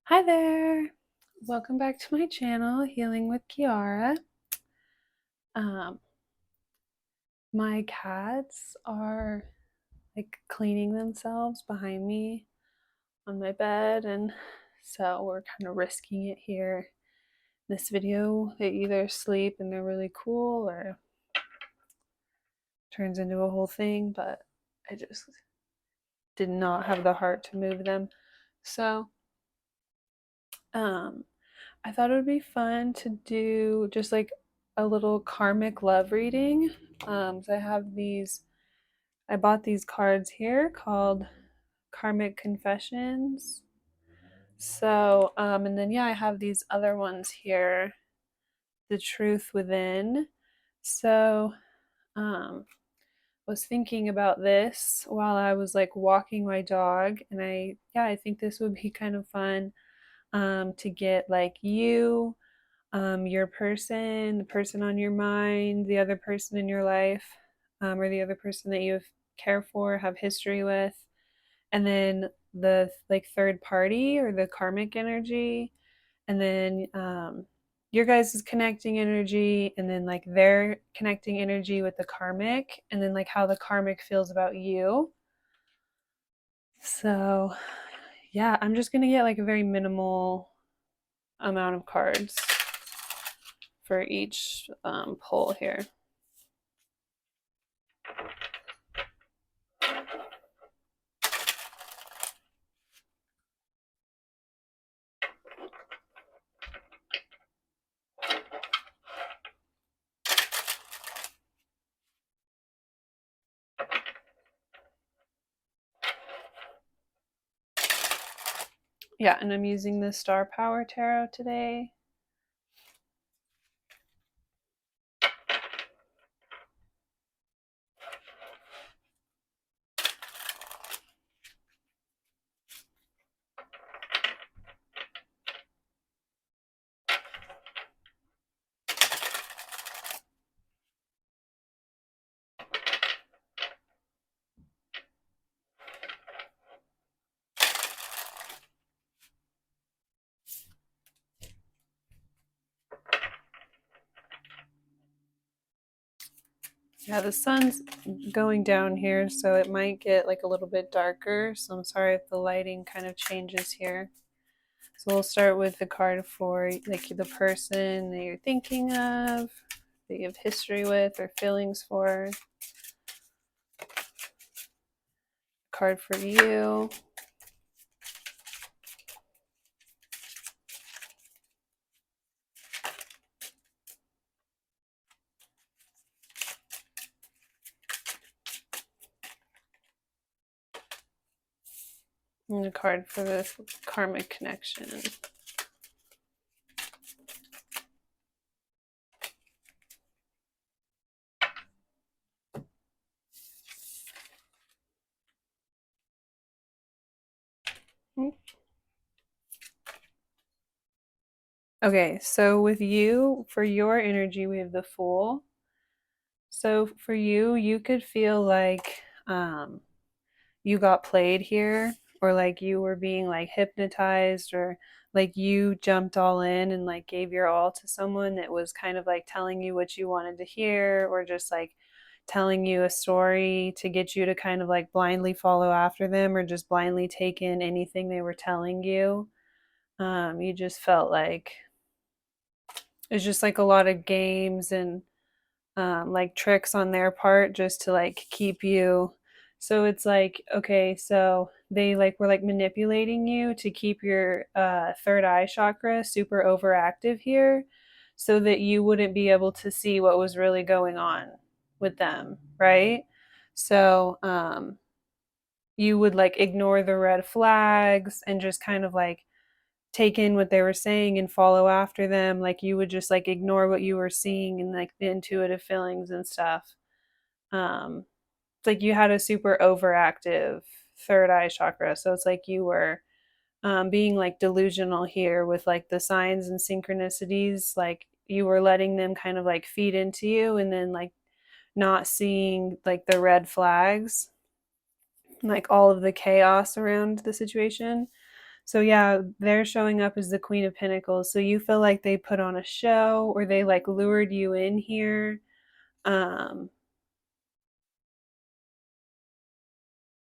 Hi there! Welcome back to my channel, Healing with Kiara. Um, my cats are like cleaning themselves behind me on my bed, and so we're kind of risking it here. This video, they either sleep and they're really cool or turns into a whole thing, but I just did not have the heart to move them. So, I thought it would be fun to do just like a little karmic love reading. So I bought these cards here called Karmic Confessions. So, and then yeah, I have these other ones here, The Truth Within. So, was thinking about this while I was like walking my dog, and I think this would be kind of fun to get like your person, the person on your mind, the other person in your life, or the other person that you care for, have history with, and then the like third party or the karmic energy, and then your guys' connecting energy, and then like their connecting energy with the karmic, and then like how the karmic feels about you. So, yeah, I'm just gonna get like a very minimal amount of cards for each pull here. Yeah, and I'm using the Star Power Tarot today. Yeah, the sun's going down here, so it might get like a little bit darker. So I'm sorry if the lighting kind of changes here. So we'll start with the card for like the person that you're thinking of, that you have history with or feelings for. Card for you. And a card for the karmic connection. Okay, so with you, for your energy, we have the Fool. So for you, you could feel like you got played here, or like you were being like hypnotized, or like you jumped all in and like gave your all to someone that was kind of like telling you what you wanted to hear, or just like telling you a story to get you to kind of like blindly follow after them, or just blindly take in anything they were telling you. You just felt like it's just like a lot of games and like tricks on their part just to like keep you. So it's like, okay, so they like were like manipulating you to keep your third eye chakra super overactive here so that you wouldn't be able to see what was really going on with them, right? So you would like ignore the red flags and just kind of like take in what they were saying and follow after them. Like you would just like ignore what you were seeing and like the intuitive feelings and stuff. It's like you had a super overactive third eye chakra, so it's like you were being like delusional here with like the signs and synchronicities. Like you were letting them kind of like feed into you, and then like not seeing like the red flags, like all of the chaos around the situation. So yeah, they're showing up as the Queen of Pentacles. So you feel like they put on a show or they like lured you in here. Um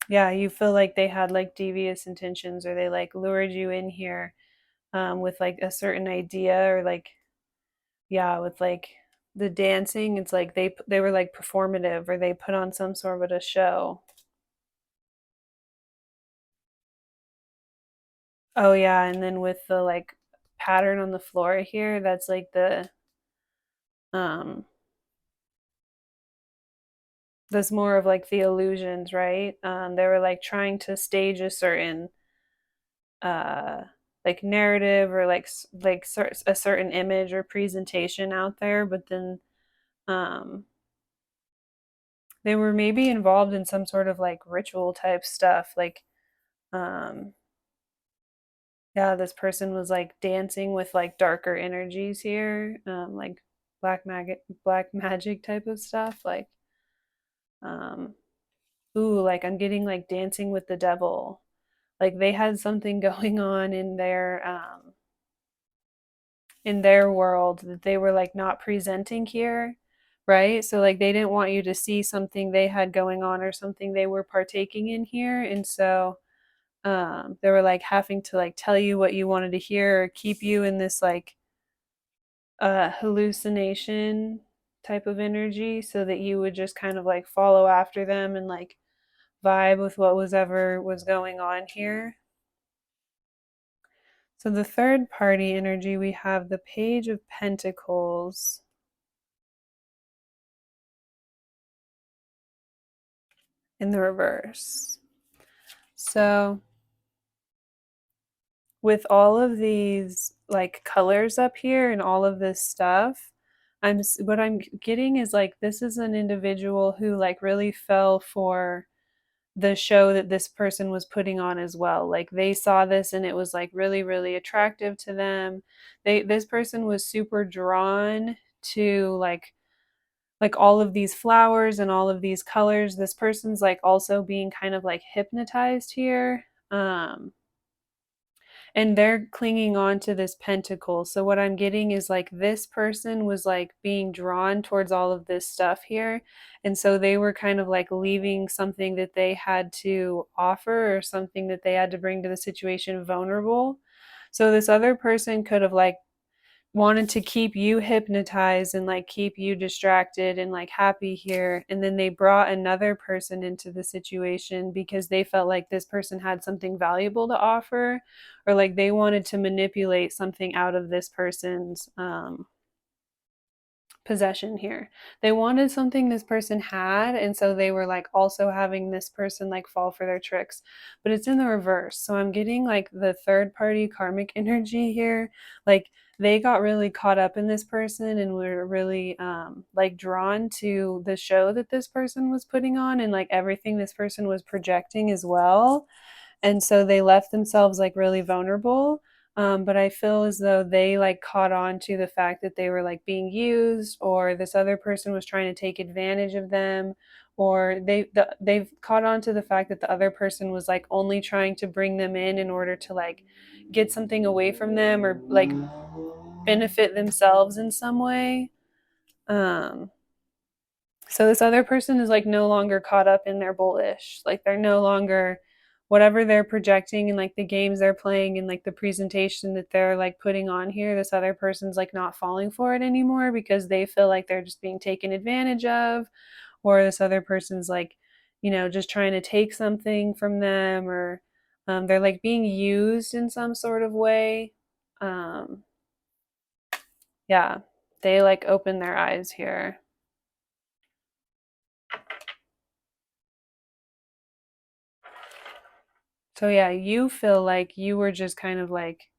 yeah, you feel like they had like devious intentions or they like lured you in here with like a certain idea or like yeah, with like the dancing, it's like they were like performative or they put on some sort of a show. Oh yeah, and then with the like pattern on the floor here, that's like the um that's more of like the illusions, right? They were like trying to stage a certain uh like narrative or like a certain image or presentation out there, but then um they were maybe involved in some sort of like ritual type stuff like um yeah, this person was like dancing with like darker energies here, like black magic type of stuff. Like, um, ooh, like I'm getting like dancing with the devil. Like they had something going on in their world that they were like not presenting here, right? So like they didn't want you to see something they had going on or something they were partaking in here, and so they were like having to like tell you what you wanted to hear or keep you in this like hallucination type of energy so that you would just kind of like follow after them and like vibe with what was ever was going on here. So the third party energy, we have the Page of Pentacles in the reverse. So with all of these like colors up here and all of this stuff, what I'm getting is like this is an individual who like really fell for the show that this person was putting on as well. Like they saw this and it was like really really attractive to them. This person was super drawn to like all of these flowers and all of these colors. This person's like also being kind of like hypnotized here. And they're clinging on to this pentacle. So what I'm getting is like this person was like being drawn towards all of this stuff here. And so they were kind of like leaving something that they had to offer or something that they had to bring to the situation vulnerable. So this other person could have like wanted to keep you hypnotized and like keep you distracted and like happy here, and then they brought another person into the situation because they felt like this person had something valuable to offer, or like they wanted to manipulate something out of this person's possession here. They wanted something this person had, and so they were like also having this person like fall for their tricks. But it's in the reverse. So I'm getting like the third party karmic energy here. Like they got really caught up in this person and were really like drawn to the show that this person was putting on and like everything this person was projecting as well, and so they left themselves like really vulnerable. But I feel as though they like caught on to the fact that they were like being used, or this other person was trying to take advantage of them, or they've caught on to the fact that the other person was like only trying to bring them in order to like get something away from them or like benefit themselves in some way. Um, so this other person is like no longer caught up in their bullish. Like they're no longer whatever they're projecting and like the games they're playing and like the presentation that they're like putting on here, this other person's like not falling for it anymore because they feel like they're just being taken advantage of, or this other person's like, just trying to take something from them, or they're like being used in some sort of way. Um, yeah, they like open their eyes here. So yeah, you feel like you were just kind of like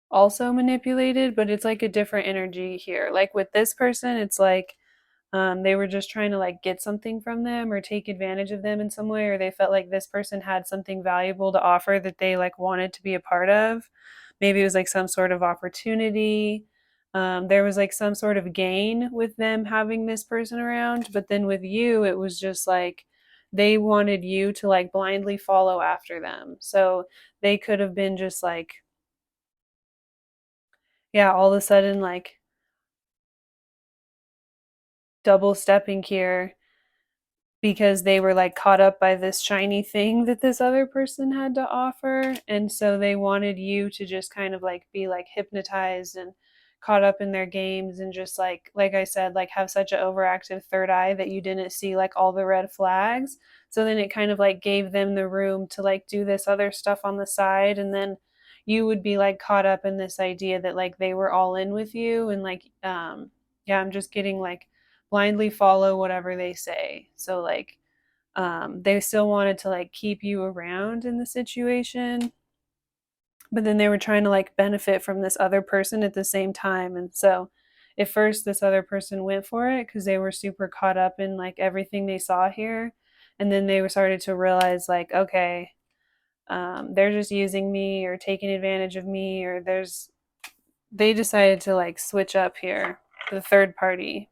also manipulated, but it's like a different energy here. Like with this person, it's like they were just trying to like get something from them or take advantage of them in some way, or they felt like this person had something valuable to offer that they like wanted to be a part of. Maybe it was like some sort of opportunity. There was like some sort of gain with them having this person around, but then with you, it was just like they wanted you to like blindly follow after them. So they could have been just like, yeah, all of a sudden like double stepping here because they were like caught up by this shiny thing that this other person had to offer. And so they wanted you to just kind of like be like hypnotized and caught up in their games and just like I said, like have such an overactive third eye that you didn't see like all the red flags. So then it kind of like gave them the room to like do this other stuff on the side. And then you would be like caught up in this idea that like they were all in with you. And like, yeah, I'm just getting like blindly follow whatever they say. So like they still wanted to like keep you around in the situation, but then they were trying to like benefit from this other person at the same time. And so at first this other person went for it because they were super caught up in like everything they saw here. And then they started to realize like, okay, they're just using me or taking advantage of me, or they decided to like switch up here, the third party.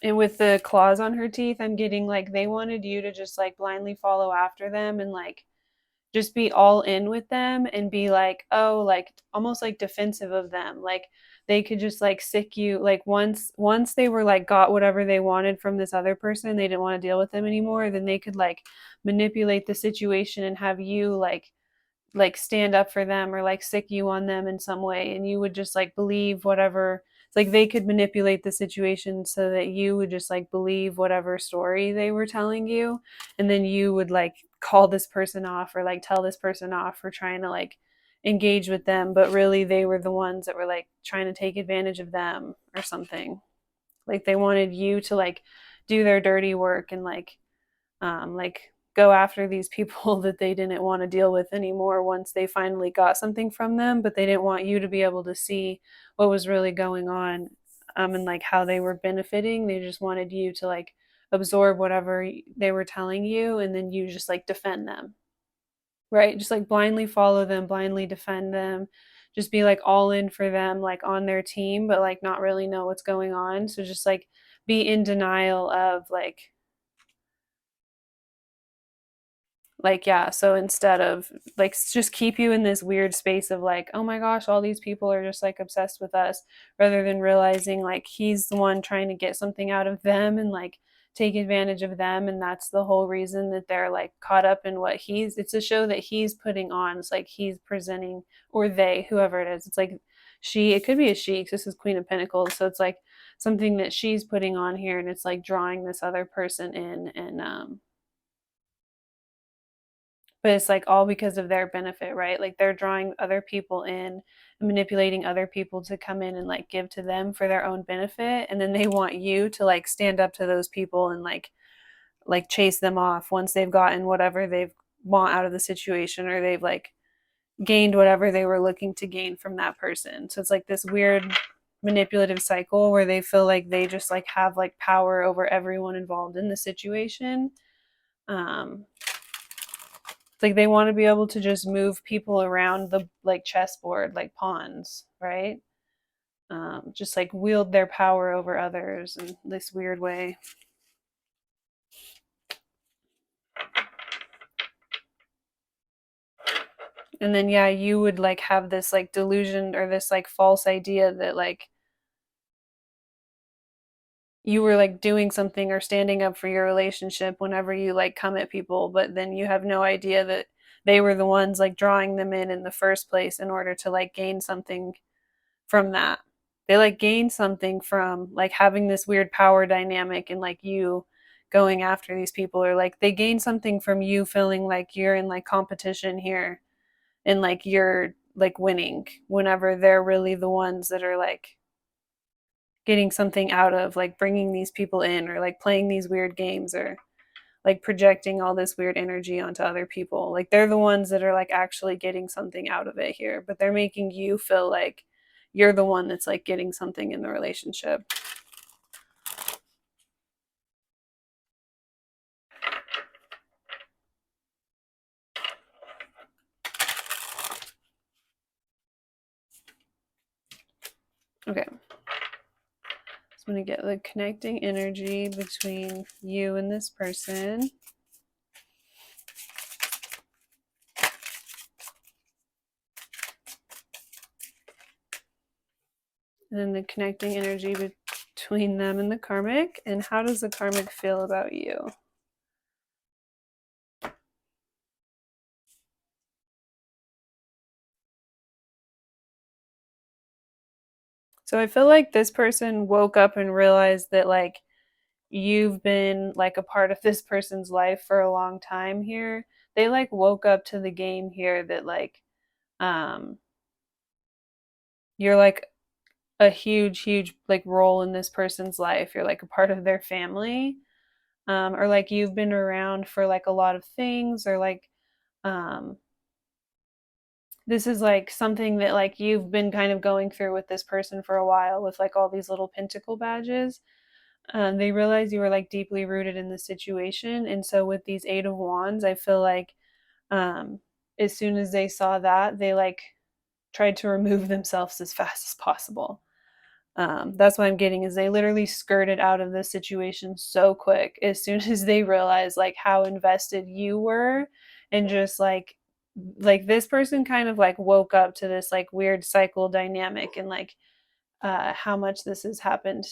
And with the claws on her teeth, I'm getting like they wanted you to just like blindly follow after them and like just be all in with them and be like, oh, like almost like defensive of them. Like they could just like sick you like once they were like got whatever they wanted from this other person, they didn't want to deal with them anymore, then they could like manipulate the situation and have you like stand up for them or like sick you on them in some way, and you would just like believe whatever. It's like they could manipulate the situation so that you would just like believe whatever story they were telling you, and then you would like call this person off or like tell this person off for trying to like engage with them, but really they were the ones that were like trying to take advantage of them or something. Like they wanted you to like do their dirty work and like go after these people that they didn't want to deal with anymore once they finally got something from them, but they didn't want you to be able to see what was really going on, and like how they were benefiting. They just wanted you to like absorb whatever they were telling you, and then you just like defend them, right? Just like blindly follow them, blindly defend them, just be like all in for them, like on their team, but like not really know what's going on. So just like be in denial of like yeah, so instead of like just keep you in this weird space of like, oh my gosh, all these people are just like obsessed with us, rather than realizing like he's the one trying to get something out of them and like take advantage of them, and that's the whole reason that they're like caught up in what he's it's a show that he's putting on. It's like he's presenting, or they, whoever it is, it's like she, it could be a she because this is Queen of Pentacles, so it's like something that she's putting on here, and it's like drawing this other person in. And but it's like all because of their benefit, right? Like they're drawing other people in and manipulating other people to come in and like give to them for their own benefit, and then they want you to like stand up to those people and like chase them off once they've gotten whatever they've want out of the situation, or they've like gained whatever they were looking to gain from that person. So it's like this weird manipulative cycle where they feel like they just like have like power over everyone involved in the situation. It's like they want to be able to just move people around the like chessboard, like pawns, right? Just like wield their power over others in this weird way. And then yeah, you would like have this like delusion or this like false idea that like you were like doing something or standing up for your relationship whenever you like come at people, but then you have no idea that they were the ones like drawing them in the first place in order to like gain something from that. They like gain something from like having this weird power dynamic and like you going after these people, or like they gain something from you feeling like you're in like competition here and like you're like winning whenever they're really the ones that are like getting something out of like bringing these people in or like playing these weird games or like projecting all this weird energy onto other people. Like they're the ones that are like actually getting something out of it here, but they're making you feel like you're the one that's like getting something in the relationship. Okay. So I'm going to get the connecting energy between you and this person. And then the connecting energy between them and the karmic. And how does the karmic feel about you? So I feel like this person woke up and realized that like you've been like a part of this person's life for a long time here. They like woke up to the game here that like um you're like a huge like role in this person's life. You're like a part of their family. Or like you've been around for like a lot of things, or like um this is like something that like you've been kind of going through with this person for a while with like all these little pentacle badges. They realize you were like deeply rooted in the situation, and so with these Eight of Wands, I feel like um as soon as they saw that, they like tried to remove themselves as fast as possible. That's what I'm getting is they literally skirted out of this situation so quick as soon as they realized like how invested you were, and just like this person kind of like woke up to this like weird cycle dynamic, and like how much this has happened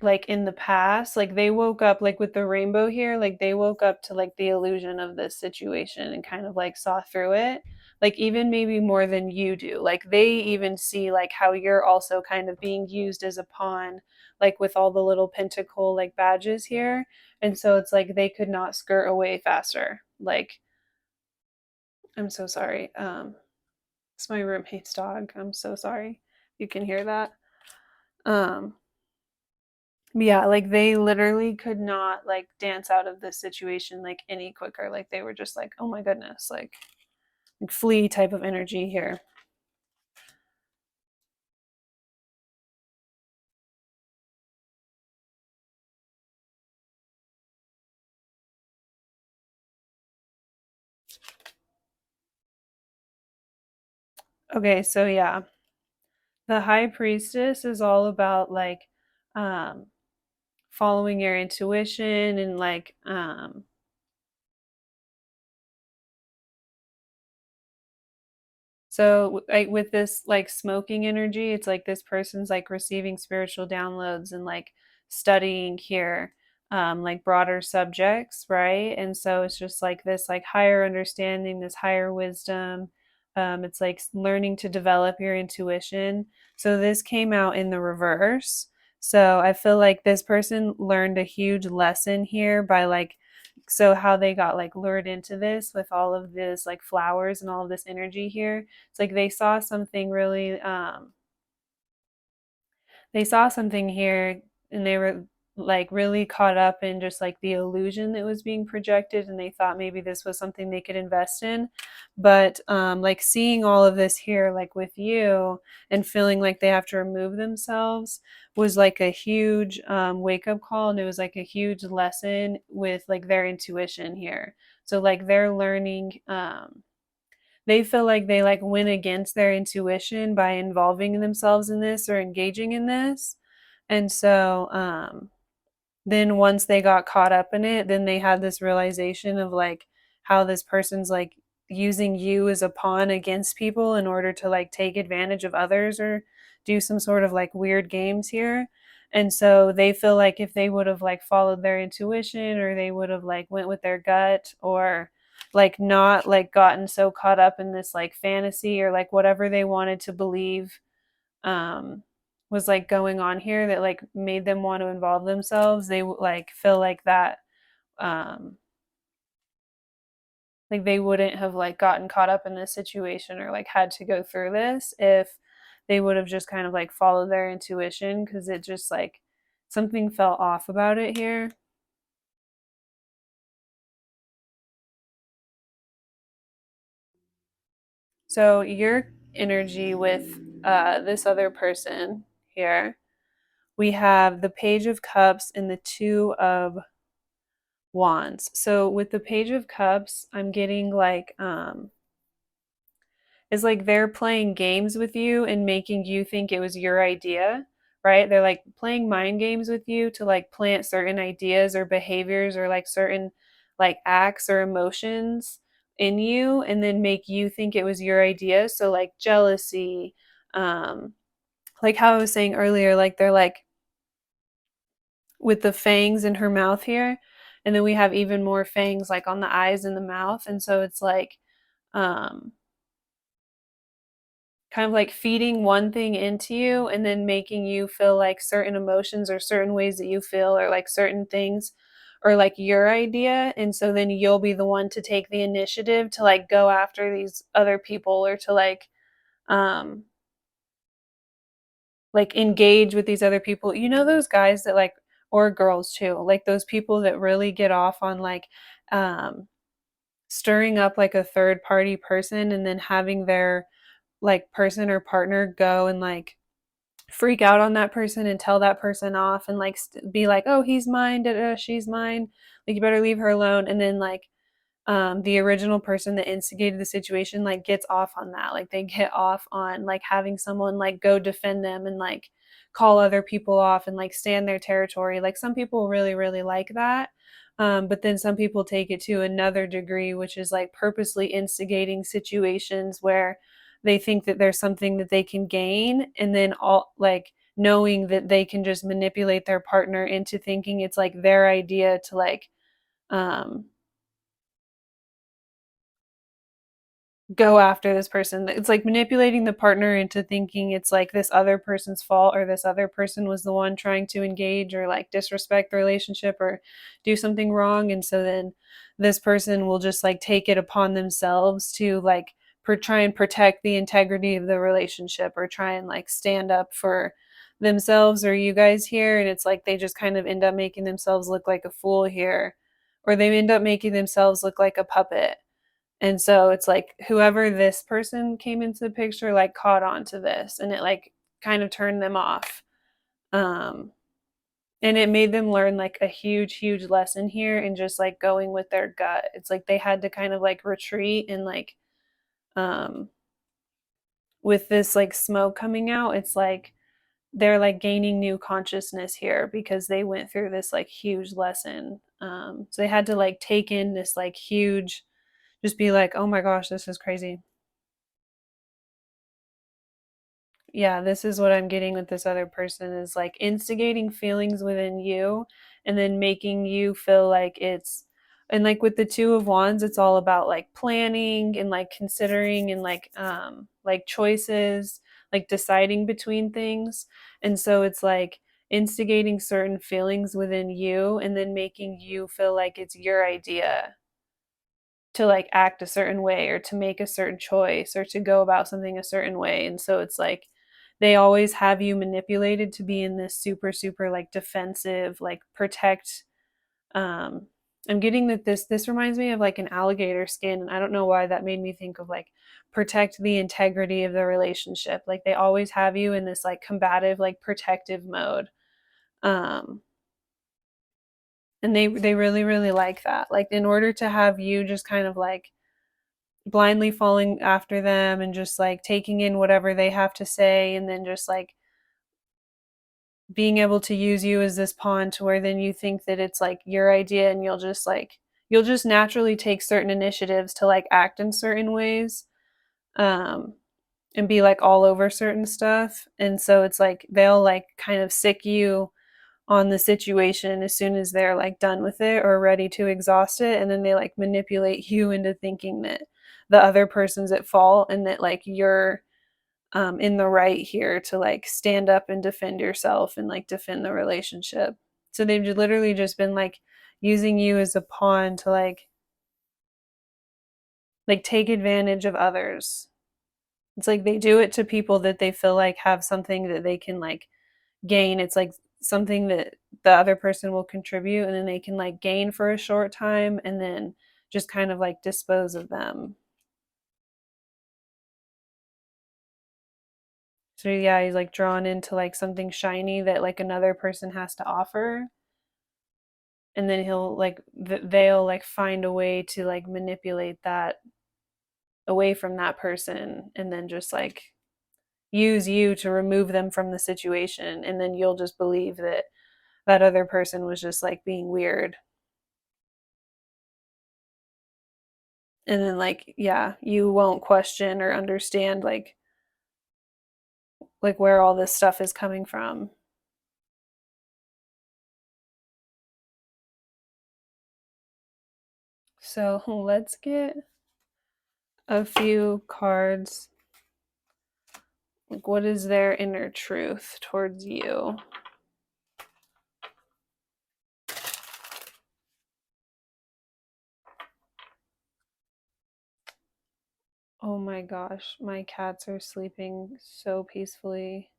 like in the past. Like they woke up like with the rainbow here, like they woke up to like the illusion of this situation and kind of like saw through it, like even maybe more than you do. Like they even see like how you're also kind of being used as a pawn, like with all the little pentacle like badges here. And so it's like they could not skirt away faster. Like I'm so sorry. It's my roommate's dog. I'm so sorry. You can hear that. um Yeah, like they literally could not like dance out of this situation like any quicker. Like they were just like, oh my goodness, like flee type of energy here. Okay, so yeah, the high priestess is all about like um following your intuition and like so like with this like smoking energy, it's like this person's like receiving spiritual downloads and like studying here, like broader subjects, right? And so it's just like this like higher understanding, this higher wisdom. It's like learning to develop your intuition. So this came out in the reverse. So I feel like this person learned a huge lesson here by like, so how they got like lured into this with all of this like flowers and all of this energy here. It's like they saw something here, and they were like really caught up in just like the illusion that was being projected, and they thought maybe this was something they could invest in. But like seeing all of this here like with you and feeling like they have to remove themselves was like a huge wake up call, and it was like a huge lesson with like their intuition here. So like they're learning, they feel like they like went against their intuition by involving themselves in this or engaging in this. And so then once they got caught up in it, then they had this realization of like how this person's like using you as a pawn against people in order to like take advantage of others or do some sort of like weird games here. And so they feel like if they would have like followed their intuition, or they would have like went with their gut, or like not like gotten so caught up in this like fantasy or like whatever they wanted to believe um was like going on here that like made them want to involve themselves, they like feel um like they wouldn't have like gotten caught up in this situation or like had to go through this if they would have just kind of like followed their intuition, because it just like something felt off about it here. So your energy with this other person here, we have the Page of Cups and the Two of Wands. So with the Page of Cups, I'm getting like is like they're playing games with you and making you think it was your idea, right? They're like playing mind games with you to like plant certain ideas or behaviors or like certain like acts or emotions in you and then make you think it was your idea. So like jealousy, um, like how I was saying earlier, like they're like with the fangs in her mouth here, and then we have even more fangs like on the eyes and the mouth, and so it's like um kind of like feeding one thing into you and then making you feel like certain emotions or certain ways that you feel or like certain things or like your idea, and so then you'll be the one to take the initiative to like go after these other people or to um like engage with these other people. You know those guys that like, or girls too, like those people that really get off on like um stirring up like a third party person and then having their like person or partner go and like freak out on that person and tell that person off and like be like, oh, he's mine, da, da, she's mine, like you better leave her alone, and then like the original person that instigated the situation like gets off on that, like they get off on like having someone like go defend them and like call other people off and like stand their territory. Like some people really really like that, but then some people take it to another degree, which is like purposely instigating situations where they think that there's something that they can gain, and then all like knowing that they can just manipulate their partner into thinking it's like their idea to like um go after this person. It's like manipulating the partner into thinking it's like this other person's fault or this other person was the one trying to engage or like disrespect the relationship or do something wrong. And so then this person will just like take it upon themselves to like try and protect the integrity of the relationship or try and like stand up for themselves or you guys here. And it's like they just kind of end up making themselves look like a fool here, or they end up making themselves look like a puppet. And so it's like whoever this person came into the picture like caught on to this and it like kind of turned them off. Um and it made them learn like a huge huge lesson here and just like going with their gut. It's like they had to kind of like retreat and like um with this like smoke coming out, it's like they're like gaining new consciousness here because they went through this like huge lesson. So they had to like take in this like huge, just be like, oh my gosh, this is crazy. Yeah, this is what I'm getting with this other person is like instigating feelings within you and then making you feel like it's, and like with the two of wands, it's all about like planning and like considering and like choices, like deciding between things. And so it's like instigating certain feelings within you and then making you feel like it's your idea to like act a certain way or to make a certain choice or to go about something a certain way. And so it's like they always have you manipulated to be in this super super like defensive like protect. um I'm getting that this reminds me of like an alligator skin, and I don't know why that made me think of like protect the integrity of the relationship. Like they always have you in this like combative like protective mode. um and they really really like that, like in order to have you just kind of like blindly falling after them and just like taking in whatever they have to say and then just like being able to use you as this pawn to where then you think that it's like your idea and you'll just naturally take certain initiatives to like act in certain ways, um and be like all over certain stuff. And so it's like they'll like kind of sick you on the situation as soon as they're like done with it or ready to exhaust it, and then they like manipulate you into thinking that the other person's at fault and that like you're in the right here to like stand up and defend yourself and like defend the relationship. So they've literally just been like using you as a pawn to like take advantage of others. It's like they do it to people that they feel like have something that they can like gain. It's like something that the other person will contribute and then they can like gain for a short time and then just kind of like dispose of them. So yeah, he's like drawn into like something shiny that like another person has to offer, and then he'll like they'll like find a way to like manipulate that away from that person and then just like use you to remove them from the situation, and then you'll just believe that that other person was just like being weird. And then like yeah, you won't question or understand like where all this stuff is coming from. So let's get a few cards. Like, what is their inner truth towards you? Oh my gosh, my cats are sleeping so peacefully.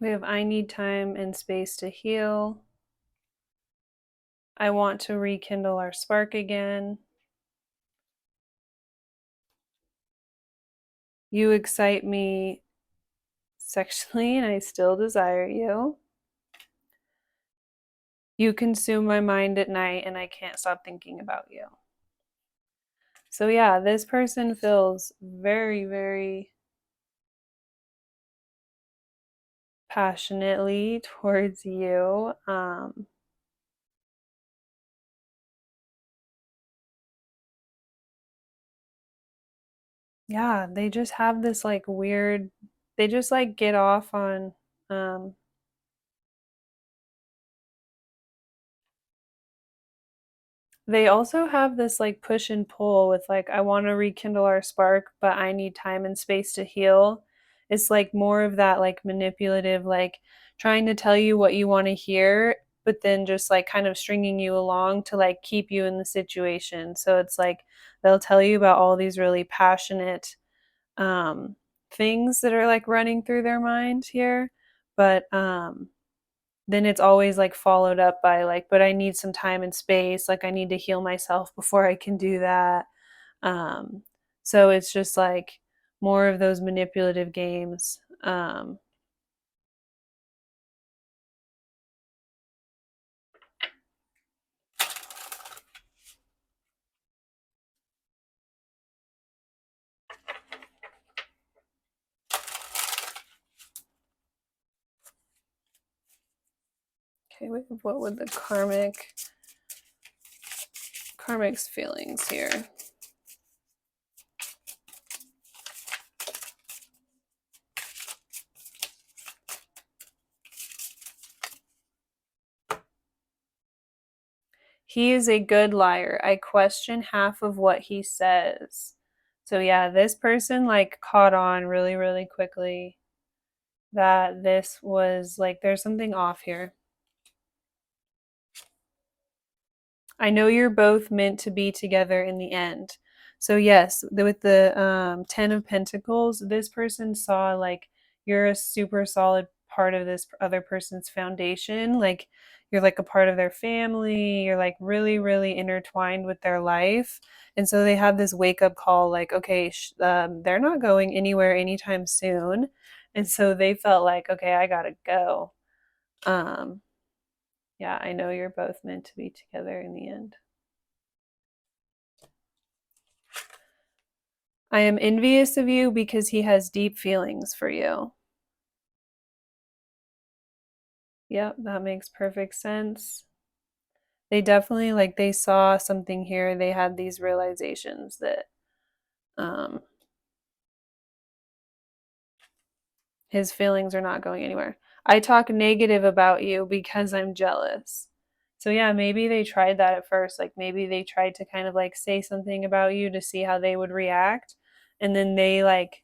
We have I need time and space to heal. I want to rekindle our spark again. You excite me sexually and I still desire you. You consume my mind at night and I can't stop thinking about you. So yeah, this person feels very, very passionately towards you. Yeah, they just have this like weird, they just like get off on, um, they also have this like push and pull with like, I want to rekindle our spark, but I need time and space to heal. It's like more of that like manipulative, like trying to tell you what you want to hear, but then just like kind of stringing you along to like keep you in the situation. So it's like they'll tell you about all these really passionate um, things that are like running through their mind here, but then it's always like followed up by like, but I need some time and space, like I need to heal myself before I can do that. um so it's just like more of those manipulative games. Okay, what would the karmic's feelings here? He is a good liar. I question half of what he says. So yeah, this person like caught on really, really quickly that this was like there's something off here. I know you're both meant to be together in the end. So yes, with the 10 of Pentacles, this person saw like you're a super solid part of this other person's foundation. Like you're like a part of their family. You're like really, really intertwined with their life. And so they have this wake up call like, okay, they're not going anywhere anytime soon. And so they felt like, okay, I gotta go. Um, yeah, I know you're both meant to be together in the end. I am envious of you because he has deep feelings for you. Yep, that makes perfect sense. They definitely like they saw something here. They had these realizations that um his feelings are not going anywhere. I talk negative about you because I'm jealous. So yeah, maybe they tried that at first. Like maybe they tried to kind of like say something about you to see how they would react. And then they like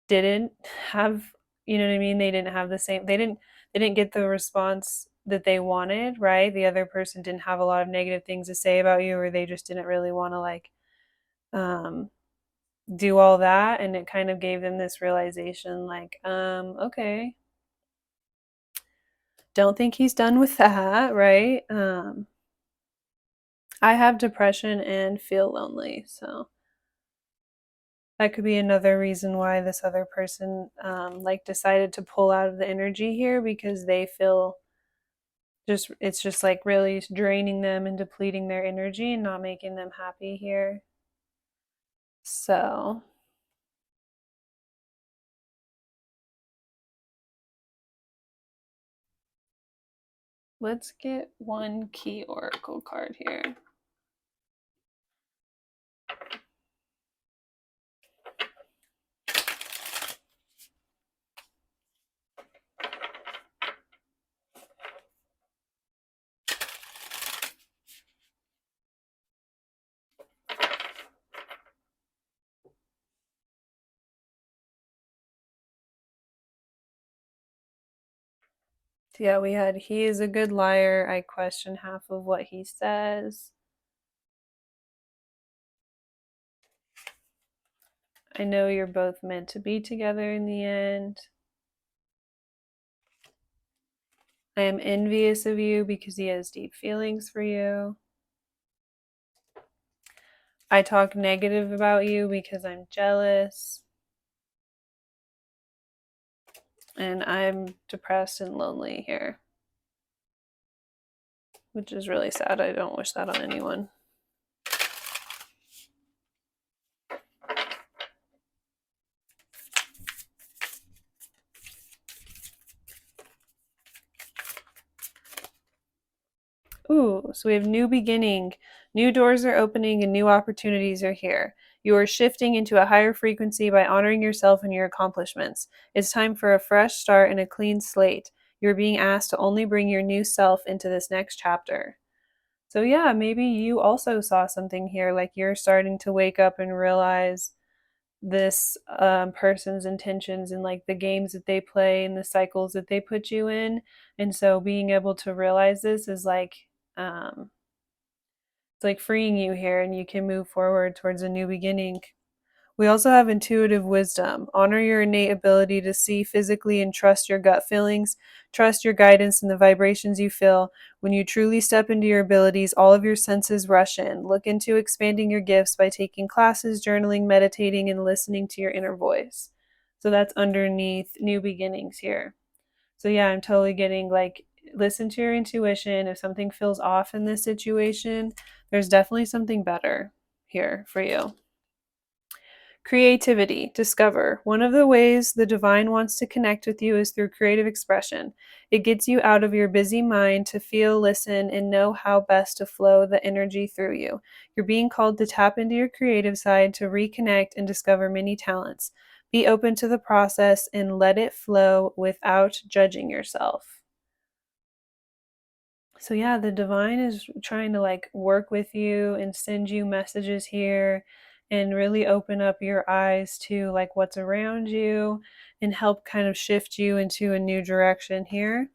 didn't have, you know what I mean? They didn't have the same, they didn't get the response that they wanted, right? The other person didn't have a lot of negative things to say about you, or they just didn't really want to like um do all that. And it kind of gave them this realization like, okay, don't think he's done with that, right? I have depression and feel lonely, so that could be another reason why this other person like decided to pull out of the energy here, because they feel just, it's just like really draining them and depleting their energy and not making them happy here. So let's get one key oracle card here. Yeah, we had he is a good liar. I question half of what he says. I know you're both meant to be together in the end. I am envious of you because he has deep feelings for you. I talk negative about you because I'm jealous. And I'm depressed and lonely here, which is really sad. I don't wish that on anyone. Ooh, so we have new beginning. New doors are opening and new opportunities are here. You are shifting into a higher frequency by honoring yourself and your accomplishments. It's time for a fresh start and a clean slate. You're being asked to only bring your new self into this next chapter. So, yeah, maybe you also saw something here, like you're starting to wake up and realize this person's intentions and like the games that they play and the cycles that they put you in. And so being able to realize this is like, it's like freeing you here, and you can move forward towards a new beginning. We also have intuitive wisdom. Honor your innate ability to see physically and trust your gut feelings. Trust your guidance and the vibrations you feel. When you truly step into your abilities, all of your senses rush in. Look into expanding your gifts by taking classes, journaling, meditating, and listening to your inner voice. So that's underneath new beginnings here. So yeah, I'm totally getting like, listen to your intuition. If something feels off in this situation, there's definitely something better here for you. Creativity. Discover. One of the ways the divine wants to connect with you is through creative expression. It gets you out of your busy mind to feel, listen, and know how best to flow the energy through you. You're being called to tap into your creative side to reconnect and discover many talents. Be open to the process and let it flow without judging yourself. So yeah, the divine is trying to like work with you and send you messages here and really open up your eyes to like what's around you and help kind of shift you into a new direction here.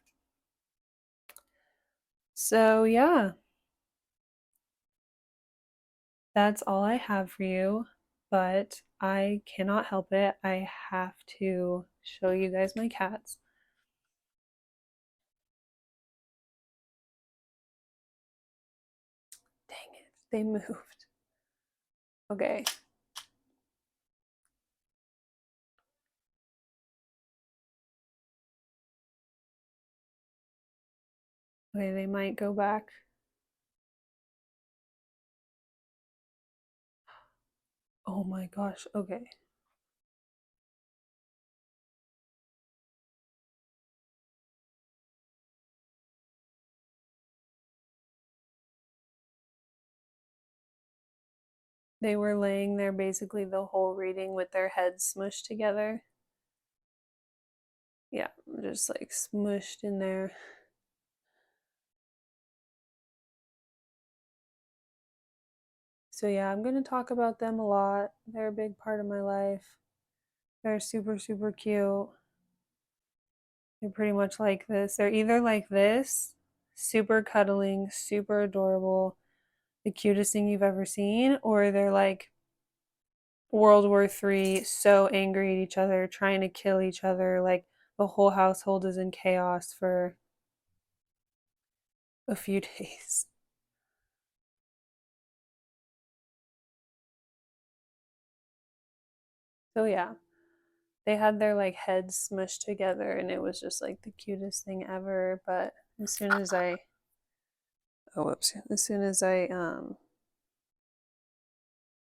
So yeah, that's all I have for you, but I cannot help it. I have to show you guys my cats. Dang it, they moved. Okay. Okay, they might go back. Oh my gosh. Okay. They were laying there basically the whole reading with their heads smushed together. Yeah, just like smushed in there. So yeah, I'm going to talk about them a lot. They're a big part of my life. They're super, super cute. They're pretty much like this. They're either like this, super cuddling, super adorable, the cutest thing you've ever seen, or they're like World War III, so angry at each other, trying to kill each other. Like the whole household is in chaos for a few days. So yeah, they had their like heads smushed together and it was just like the cutest thing ever. But as soon as I oh whoops, as soon as I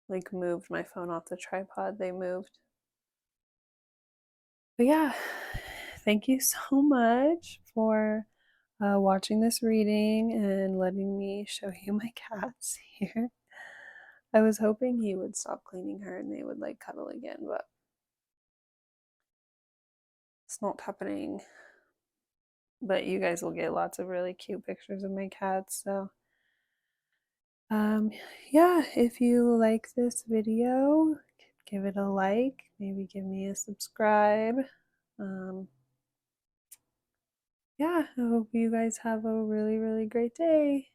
like moved my phone off the tripod, they moved. But yeah, thank you so much for watching this reading and letting me show you my cats here. I was hoping he would stop cleaning her and they would like cuddle again, but it's not happening. But you guys will get lots of really cute pictures of my cats. So, um, yeah, if you like this video, give it a like, maybe give me a subscribe. Um, yeah, I hope you guys have a really, really great day.